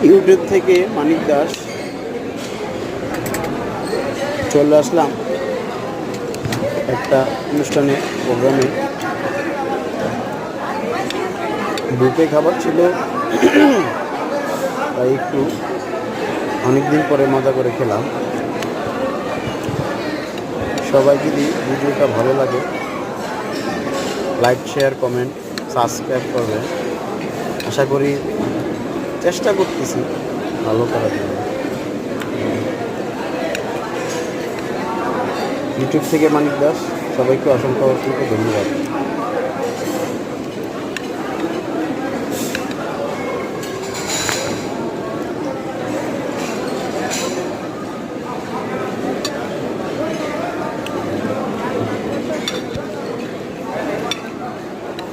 YouTube থেকে মানিক দাস চলে আসলাম একটা অনুষ্ঠানে, প্রোগ্রামে। বুফে খাবার ছিল, তাই একটু অনেকদিন পরে মজা করে খেলাম। সবাই যদি ভিডিওটা ভালো লাগে লাইক, শেয়ার, কমেন্ট, সাবস্ক্রাইব করবেন। আশা করি, চেষ্টা করতেছি ভালো করার জন্য। ইউটিউব থেকে মানিক দাস, সবাইকে অসংখ্য অসংখ্য ধন্যবাদ।